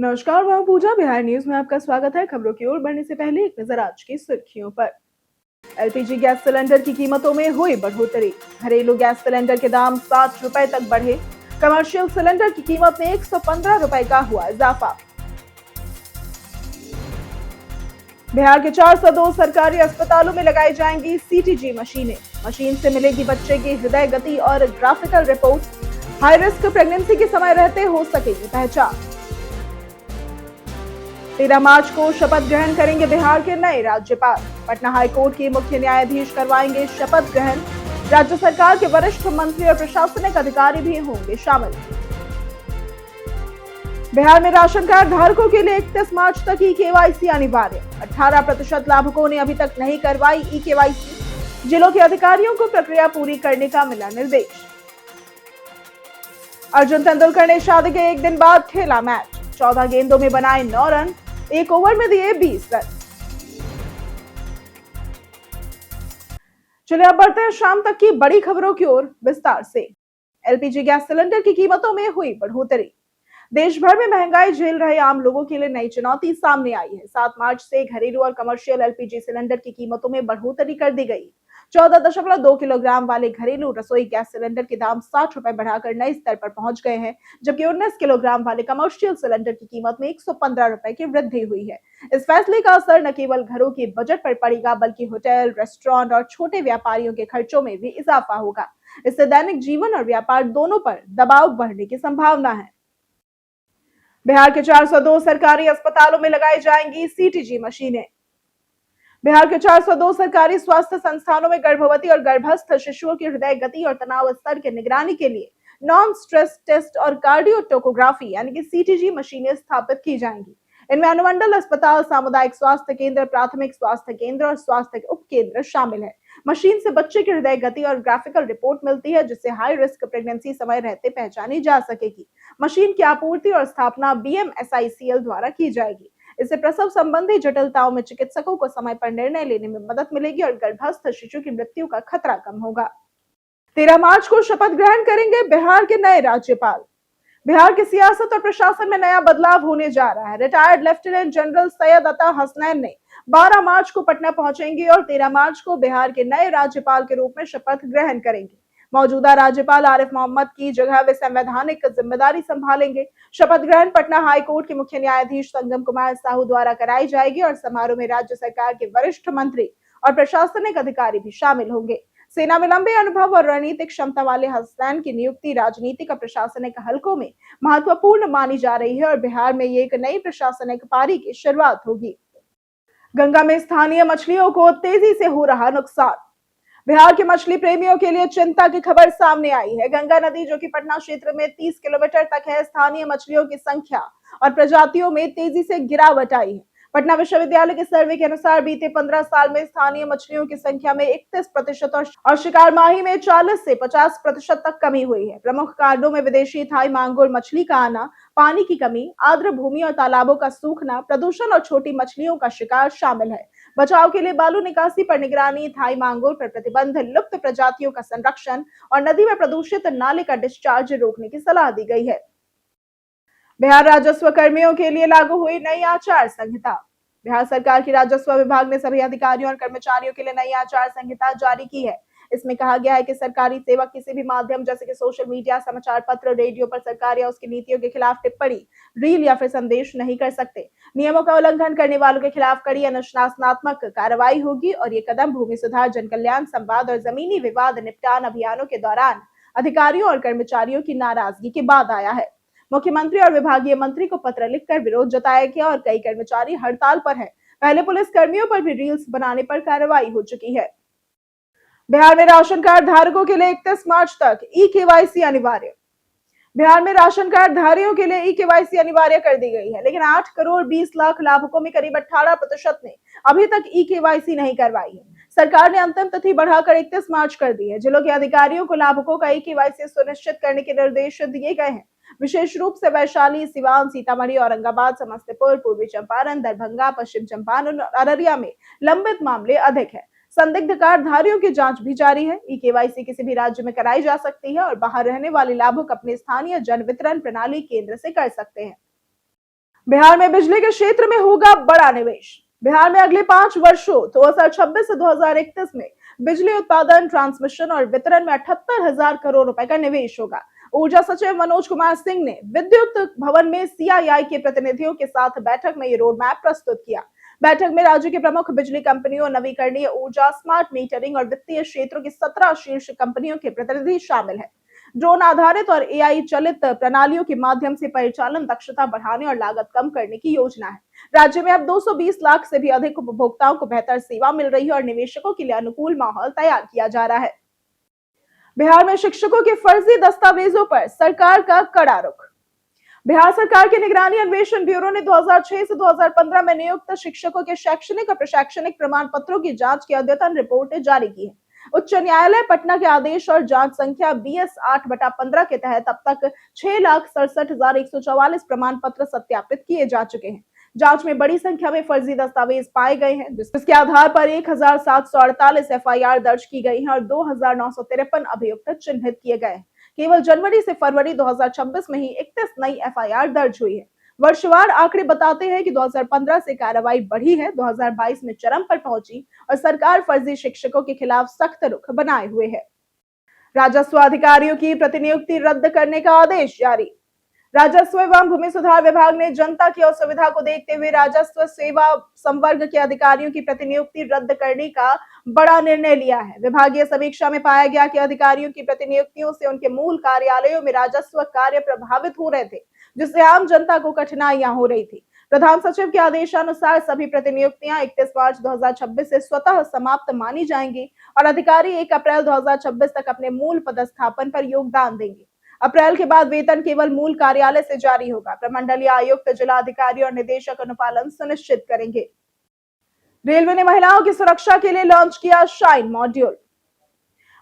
नमस्कार, मैं पूजा। बिहार न्यूज में आपका स्वागत है। खबरों की ओर बढ़ने से पहले एक नजर आज की सुर्खियों पर। एलपीजी गैस सिलेंडर की कीमतों में हुई बढ़ोतरी। घरेलू गैस सिलेंडर के दाम 60 रुपए तक बढ़े। कमर्शियल सिलेंडर की कीमत में 115 रुपए का हुआ इजाफा। बिहार के 402 सरकारी अस्पतालों में लगाई जाएंगी सीटीजी मशीनें। मशीन से मिलेगी बच्चे की हृदय गति और graphical report. High risk pregnancy के समय रहते हो सकेगी पहचान। 13 मार्च को शपथ ग्रहण करेंगे बिहार के नए राज्यपाल। पटना हाईकोर्ट के मुख्य न्यायाधीश करवाएंगे शपथ ग्रहण। राज्य सरकार के वरिष्ठ मंत्री और प्रशासनिक अधिकारी भी होंगे शामिल। बिहार में राशन कार्ड धारकों के लिए 31 मार्च तक ई केवाईसी अनिवार्य। 18% लाभुकों ने अभी तक नहीं करवाई ई केवाईसी। जिलों के अधिकारियों को प्रक्रिया पूरी करने का मिला निर्देश। अर्जुन तेंदुलकर ने शादी के एक दिन बाद खेला मैच। 14 गेंदों में बनाए 9 रन, एक ओवर में दिए 20 रन। चलिए अब बढ़ते हैं शाम तक की बड़ी खबरों की ओर विस्तार से। एलपीजी गैस सिलेंडर की कीमतों में हुई बढ़ोतरी। देश भर में महंगाई झेल रहे आम लोगों के लिए नई चुनौती सामने आई है। 7 मार्च से घरेलू और कमर्शियल एलपीजी सिलेंडर की कीमतों में बढ़ोतरी कर दी गई। 14.2 किलोग्राम वाले घरेलू रसोई गैस सिलेंडर के दाम 60 रुपए बढ़ाकर नए स्तर पर पहुंच गए हैं, जबकि 19 किलोग्राम वाले कमर्शियल सिलेंडर की कीमत में 115 रुपए की वृद्धि हुई है। इस फैसले का असर न केवल घरों के बजट पर पड़ेगा, बल्कि होटल, रेस्टोरेंट और छोटे व्यापारियों के खर्चों में भी इजाफा होगा। इससे दैनिक जीवन और व्यापार दोनों पर दबाव बढ़ने की संभावना है। बिहार के 402 सरकारी अस्पतालों में लगाई जाएंगी सीटीजी मशीनें। बिहार के 402 सरकारी स्वास्थ्य संस्थानों में गर्भवती और गर्भस्थ शिशुओं की हृदय गति और तनाव स्तर की निगरानी के लिए नॉन स्ट्रेस टेस्ट और कार्डियो टोकोग्राफी यानी कि सीटीजी मशीनें स्थापित की जाएंगी। इनमें अनुमंडल अस्पताल, सामुदायिक स्वास्थ्य केंद्र, प्राथमिक स्वास्थ्य केंद्र और स्वास्थ्य उप केंद्र शामिल है। मशीन से बच्चे की हृदय गति और ग्राफिकल रिपोर्ट मिलती है, जिससे हाई रिस्क प्रेगनेंसी समय रहते पहचानी जा सकेगी। मशीन की आपूर्ति और स्थापना बीएमएसआईसीएल द्वारा की जाएगी। इससे प्रसव संबंधी जटिलताओं में चिकित्सकों को समय पर निर्णय लेने में मदद मिलेगी और गर्भस्थ शिशु की मृत्यु का खतरा कम होगा। 13 मार्च को शपथ ग्रहण करेंगे बिहार के नए राज्यपाल। बिहार की सियासत और प्रशासन में नया बदलाव होने जा रहा है। रिटायर्ड लेफ्टिनेंट जनरल सैयद अता हसनैन ने 12 मार्च को पटना पहुंचेंगे और 13 मार्च को बिहार के नए राज्यपाल के रूप में शपथ ग्रहण करेंगे। मौजूदा राज्यपाल आरिफ मोहम्मद की जगह वे संवैधानिक जिम्मेदारी संभालेंगे। शपथ ग्रहण पटना हाईकोर्ट के मुख्य न्यायाधीश संगम कुमार साहू द्वारा कराई जाएगी और समारोह में राज्य सरकार के वरिष्ठ मंत्री और प्रशासनिक अधिकारी भी शामिल होंगे। सेना में लंबे अनुभव और रणनीतिक क्षमता वाले हसनैन की नियुक्ति राजनीतिक और प्रशासनिक हलकों में महत्वपूर्ण मानी जा रही है और बिहार में ये एक नई प्रशासनिक पारी की शुरुआत होगी। गंगा में स्थानीय मछलियों को तेजी से हो रहा नुकसान। बिहार के मछली प्रेमियों के लिए चिंता की खबर सामने आई है। गंगा नदी, जो कि पटना क्षेत्र में 30 किलोमीटर तक है, स्थानीय मछलियों की संख्या और प्रजातियों में तेजी से गिरावट आई है। पटना विश्वविद्यालय के सर्वे के अनुसार बीते 15 साल में स्थानीय मछलियों की संख्या में 31% और शिकार माही में 40 से 50% तक कमी हुई है। प्रमुख कारणों में विदेशी थाई मांगुर मछली का आना, पानी की कमी, आर्द्र भूमि और तालाबों का सूखना, प्रदूषण और छोटी मछलियों का शिकार शामिल है। बचाव के लिए बालू निकासी पर निगरानी, थाई मांगुर पर प्रतिबंध, लुप्त प्रजातियों का संरक्षण और नदी में प्रदूषित नाले का डिस्चार्ज रोकने की सलाह दी गई है। बिहार राजस्व कर्मियों के लिए लागू हुई नई आचार संहिता। बिहार सरकार की राजस्व विभाग ने सभी अधिकारियों और कर्मचारियों के लिए नई आचार संहिता जारी की है। इसमें कहा गया है कि सरकारी सेवक किसी भी माध्यम जैसे कि सोशल मीडिया, समाचार पत्र, रेडियो पर सरकार या उसकी नीतियों के खिलाफ टिप्पणी, रील या फिर संदेश नहीं कर सकते। नियमों का उल्लंघन करने वालों के खिलाफ कड़ी अनुशासनात्मक कार्रवाई होगी और ये कदम भूमि सुधार, जनकल्याण, संवाद और जमीनी विवाद निपटान अभियानों के दौरान अधिकारियों और कर्मचारियों की नाराजगी के बाद आया है। मुख्यमंत्री और विभागीय मंत्री को पत्र लिखकर विरोध जताया गया और कई कर्मचारी हड़ताल पर हैं। पहले पुलिस कर्मियों पर भी रील्स बनाने पर कार्रवाई हो चुकी है। बिहार में राशन कार्ड धारकों के लिए 31 मार्च तक ई केवाईसी अनिवार्य। बिहार में राशन कार्ड धारियों के लिए ई केवाईसी अनिवार्य कर दी गई है, लेकिन 8 करोड़ 20 लाख लाभुकों में करीब 18% ने अभी तक ई केवाईसी नहीं करवाई है। सरकार ने अंतिम तिथि बढ़ाकर 31 मार्च कर दी है। जिलों के अधिकारियों को लाभुकों का ई केवाईसी सुनिश्चित करने के निर्देश दिए गए हैं। विशेष रूप से वैशाली, सिवान, सीतामढ़ी, औरंगाबाद, समस्तीपुर, पूर्वी चंपारण, दरभंगा, पश्चिम चंपारण और अररिया में लंबित मामले अधिक है। संदिग्ध कार्ड धारियों की जांच भी जारी है। ई केवाईसी किसी भी राज्य में कराई जा सकती है और बाहर रहने वाले लाभुक अपने स्थानीय जन वितरण प्रणाली केंद्र से कर सकते हैं। बिहार में बिजली के क्षेत्र में होगा बड़ा निवेश। बिहार में अगले 5 वर्षों 2026 से 2031 में बिजली उत्पादन, ट्रांसमिशन और वितरण में 78,000 करोड़ रुपए का निवेश होगा। ऊर्जा सचिव मनोज कुमार सिंह ने विद्युत भवन में सीआईआई के प्रतिनिधियों के साथ बैठक में ये रोड मैप प्रस्तुत किया। बैठक में राज्य के प्रमुख बिजली कंपनियों, नवीकरणीय ऊर्जा, स्मार्ट मीटरिंग और वित्तीय क्षेत्रों की 17 शीर्ष कंपनियों के प्रतिनिधि शामिल हैं। ड्रोन आधारित और एआई चलित प्रणालियों के माध्यम से परिचालन दक्षता बढ़ाने और लागत कम करने की योजना है। राज्य में अब 220 लाख से भी अधिक उपभोक्ताओं को बेहतर सेवा मिल रही है और निवेशकों के लिए अनुकूल माहौल तैयार किया जा रहा है। बिहार में शिक्षकों के फर्जी दस्तावेजों पर सरकार का कड़ा रुख। बिहार सरकार के निगरानी अन्वेषण ब्यूरो ने 2006 से 2015 में नियुक्त शिक्षकों के शैक्षणिक और प्रशैक्षणिक प्रमाण पत्रों की जांच की अद्यतन रिपोर्ट जारी की है। उच्च न्यायालय पटना के आदेश और जांच संख्या BS 8/15 के तहत अब तक 6,67,144 प्रमाण पत्र सत्यापित किए जा चुके हैं। जांच में बड़ी संख्या में फर्जी दस्तावेज पाए गए हैं, जिसके आधार पर 1,748 FIR दर्ज की गई है और 2,953 अभियुक्त चिन्हित किए गए हैं। केवल जनवरी से फरवरी 2026 में ही 31 नई FIR दर्ज हुई है। वर्षवार आंकड़े बताते हैं कि 2015 से कार्रवाई बढ़ी है, 2022 में चरम पर पहुंची और सरकार फर्जी शिक्षकों के खिलाफ सख्त रुख बनाए हुए है। राजस्व अधिकारियों की प्रतिनियुक्ति रद्द करने का आदेश जारी। राजस्व एवं भूमि सुधार विभाग ने जनता की असुविधा को देखते हुए राजस्व सेवा संवर्ग के अधिकारियों की प्रतिनियुक्ति रद्द करने का बड़ा निर्णय लिया है। विभागीय समीक्षा में पाया गया कि अधिकारियों की प्रतिनियुक्तियों से उनके मूल कार्यालयों में राजस्व कार्य प्रभावित हो रहे थे, जिससे आम जनता को कठिनाइयां हो रही थी। प्रधान सचिव के आदेशानुसार सभी प्रतिनियुक्तियां 31 मार्च 2026 से स्वतः समाप्त मानी जाएंगी और अधिकारी 1 अप्रैल 2026 तक अपने मूल पदस्थापन पर योगदान देंगे। अप्रैल के बाद वेतन केवल मूल कार्यालय से जारी होगा। प्रमंडलीय आयुक्त, जिला अधिकारी और निदेशक अनुपालन सुनिश्चित करेंगे। रेलवे ने महिलाओं की सुरक्षा के लिए लॉन्च किया शाइन मॉड्यूल।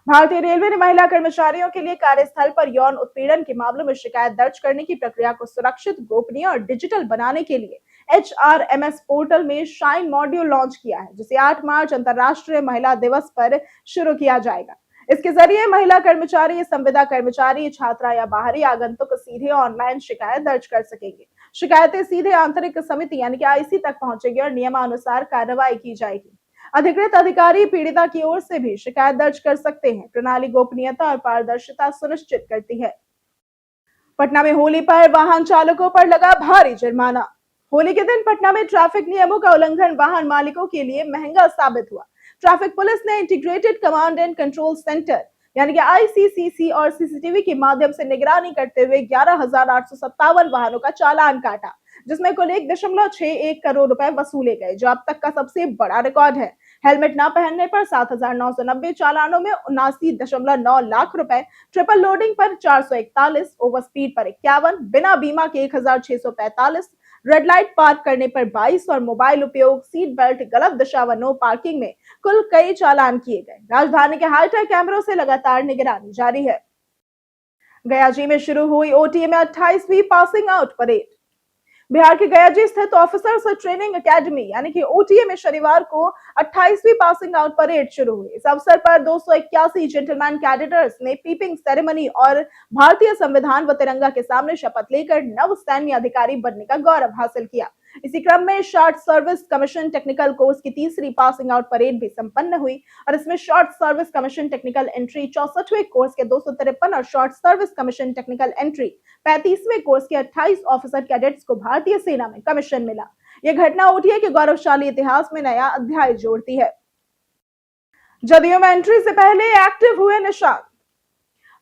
भारतीय रेलवे ने महिला कर्मचारियों के लिए कार्यस्थल पर यौन उत्पीड़न के मामलों में शिकायत दर्ज करने की प्रक्रिया को सुरक्षित, गोपनीय और डिजिटल बनाने के लिए HRMS पोर्टल में शाइन मॉड्यूल लॉन्च किया है, जिसे 8 मार्च अंतर्राष्ट्रीय महिला दिवस पर शुरू किया जाएगा। इसके जरिए महिला कर्मचारी, संविदा कर्मचारी, छात्रा या बाहरी आगंतुक सीधे ऑनलाइन शिकायत दर्ज कर सकेंगे। शिकायतें सीधे आंतरिक समिति यानी कि IC तक पहुंचेगी और नियमानुसार कार्रवाई की जाएगी। अधिकृत अधिकारी पीड़िता की ओर से भी शिकायत दर्ज कर सकते हैं। प्रणाली गोपनीयता और पारदर्शिता सुनिश्चित करती है। पटना में होली पर वाहन चालकों पर लगा भारी जुर्माना। होली के दिन पटना में ट्रैफिक नियमों का उल्लंघन वाहन मालिकों के लिए महंगा साबित हुआ। ट्रैफिक पुलिस ने integrated command and control centre यानी कि ICCC और CCTV के माध्यम से निगरानी करते हुए 11,857 वाहनों का चालान काटा, जिसमें कुल 1.61 करोड़ रुपए वसूले गए, जो अब तक का सबसे बड़ा रिकॉर्ड है। हेलमेट न पहनने पर 7,990 चालानों में 79.9 लाख रुपए, ट्रिपल लोडिंग पर 441, ओवर स्पीड पर 51, बिना बीमा के 1,645, रेड लाइट पार्क करने पर 22 और मोबाइल उपयोग, सीट बेल्ट, गलत दिशा व नो पार्किंग में कुल कई चालान किए गए। राजधानी के हाईटेक कैमरों से लगातार निगरानी जारी है। गया जी में शुरू हुई OTA में 28वीं पासिंग आउट परेड। बिहार के गया जी स्थित ऑफिसर्स ट्रेनिंग एकेडमी यानी कि OTA में शनिवार को 28वीं पासिंग आउट परेड शुरू हुई। इस अवसर पर 281 जेंटलमैन कैडेटर्स ने पीपिंग सेरेमनी और भारतीय संविधान व तिरंगा के सामने शपथ लेकर नव सैन्य अधिकारी बनने का गौरव हासिल किया। इसी क्रम में short service commission technical course की 3री पासिंग आउट परेड भी संपन्न हुई और इसमें short service commission technical entry 64वें कोर्स के 253 और short service commission technical entry 35वें कोर्स के 28 ऑफिसर कैडेट्स को भारतीय सेना में कमीशन मिला। यह घटना OTA के गौरवशाली इतिहास में नया अध्याय जोड़ती है। जदयू में एंट्री से पहले एक्टिव हुए निशांत।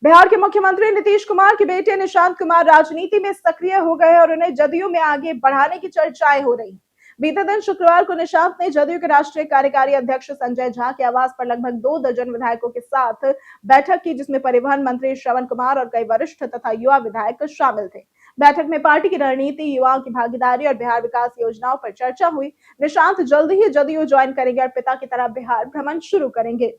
बिहार के मुख्यमंत्री नीतीश कुमार के बेटे निशांत कुमार राजनीति में सक्रिय हो गए और उन्हें जदयू में आगे बढ़ाने की चर्चाएं हो रही हैं। बीते दिन शुक्रवार को निशांत ने जदयू के राष्ट्रीय कार्यकारी अध्यक्ष संजय झा के आवास पर लगभग 2 दर्जन विधायकों के साथ बैठक की, जिसमें परिवहन मंत्री श्रवण कुमार और कई वरिष्ठ तथा युवा विधायक शामिल थे। बैठक में पार्टी की रणनीति, युवाओं की भागीदारी और बिहार विकास योजनाओं पर चर्चा हुई। निशांत जल्द ही जदयू ज्वाइन करेंगे और पिता की तरह बिहार भ्रमण शुरू करेंगे।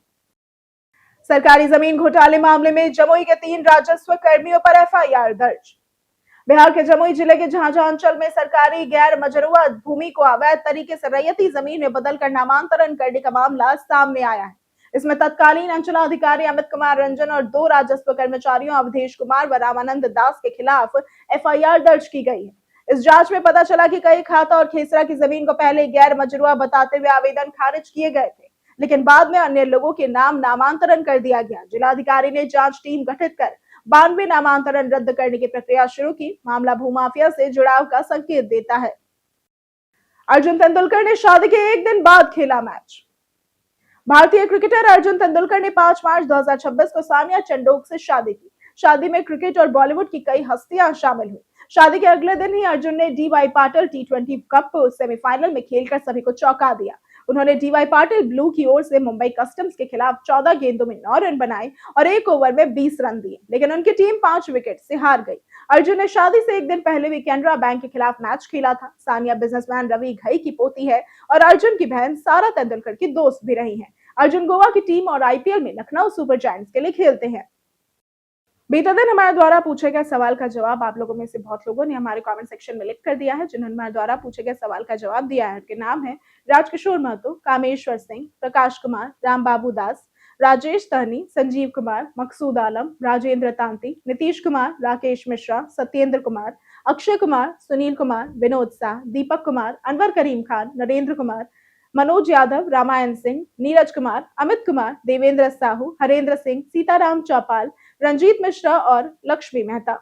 सरकारी जमीन घोटाले मामले में जमुई के 3 राजस्व कर्मियों पर FIR दर्ज। बिहार के जमुई जिले के झाझा अंचल में सरकारी गैर मजरूआ भूमि को अवैध तरीके से रैयती जमीन में बदलकर नामांतरण करने का मामला सामने आया है। इसमें तत्कालीन अंचलाधिकारी अमित कुमार रंजन और 2 राजस्व कर्मचारियों अवधेश कुमार व रामानंद दास के खिलाफ FIR दर्ज की गई है। इस जांच में पता चला कि कई खाता और खेसरा की जमीन को पहले गैर मजरूआ बताते हुए आवेदन खारिज किए गए थे, लेकिन बाद में अन्य लोगों के नाम नामांतरण कर दिया गया। जिलाधिकारी ने जांच टीम गठित कर 92 नामांतरण रद्द करने की प्रक्रिया शुरू की। मामला भूमाफिया से जुड़ाव का संकेत देता है। अर्जुन तेंदुलकर ने शादी के एक दिन बाद खेला मैच। भारतीय क्रिकेटर अर्जुन तेंदुलकर ने 5 मार्च 2026 को सानिया चंडोक से शादी की। शादी में क्रिकेट और बॉलीवुड की कई हस्तियां शामिल हुई। शादी के अगले दिन ही अर्जुन ने डी.वाई. पाटिल टी20 कप सेमीफाइनल में खेलकर सभी को चौंका दिया। उन्होंने डी.वाई. पाटिल ब्लू की ओर से मुंबई कस्टम्स के खिलाफ 14 गेंदों में 9 रन बनाए और 1 ओवर में 20 रन दिए, लेकिन उनकी टीम 5 विकेट से हार गई। अर्जुन ने शादी से एक दिन पहले भी कैनरा बैंक के खिलाफ मैच खेला था। सानिया बिजनेसमैन रवि घई की पोती है और अर्जुन की बहन सारा तेंदुलकर की दोस्त भी रही है। अर्जुन गोवा की टीम और आईपीएल में लखनऊ सुपर जायंट्स के लिए खेलते हैं। बीते दिन हमारे द्वारा पूछे गए सवाल का जवाब आप लोगों में से बहुत लोगों ने हमारे कमेंट सेक्शन में लिख कर दिया है। जिन्होंने हमारे द्वारा पूछे गए सवाल का जवाब दिया है उनके नाम है राजकिशोर महतो, कामेश्वर सिंह, प्रकाश कुमार, राम बाबू दास, राजेश सहनी, संजीव कुमार, मकसूद आलम, राजेंद्र तांती, नीतीश कुमार, राकेश मिश्रा, सत्येंद्र कुमार, अक्षय कुमार, सुनील कुमार, विनोद शाह, दीपक कुमार, अनवर करीम खान, नरेंद्र कुमार, मनोज यादव, रामायण सिंह, नीरज कुमार, अमित कुमार, देवेंद्र साहू, हरेंद्र सिंह, सीताराम चौपाल, रंजीत मिश्रा और लक्ष्मी मेहता।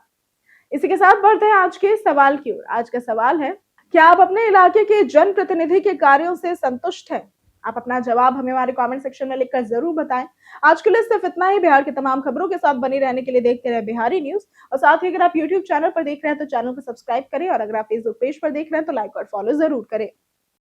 इसी के साथ बढ़ते हैं आज के सवाल की ओर। आज का सवाल है, क्या आप अपने इलाके के जनप्रतिनिधि के कार्यों से संतुष्ट हैं? आप अपना जवाब हमें हमारे कमेंट सेक्शन में लिखकर जरूर बताएं। आज के लिए सिर्फ इतना ही। बिहार की तमाम खबरों के साथ बने रहने के लिए देखते रहे बिहारी न्यूज। और साथ ही अगर आप यूट्यूब चैनल पर देख रहे हैं तो चैनल को सब्सक्राइब करें और अगर आप फेसबुक पेज पर देख रहे हैं तो लाइक और फॉलो जरूर करें।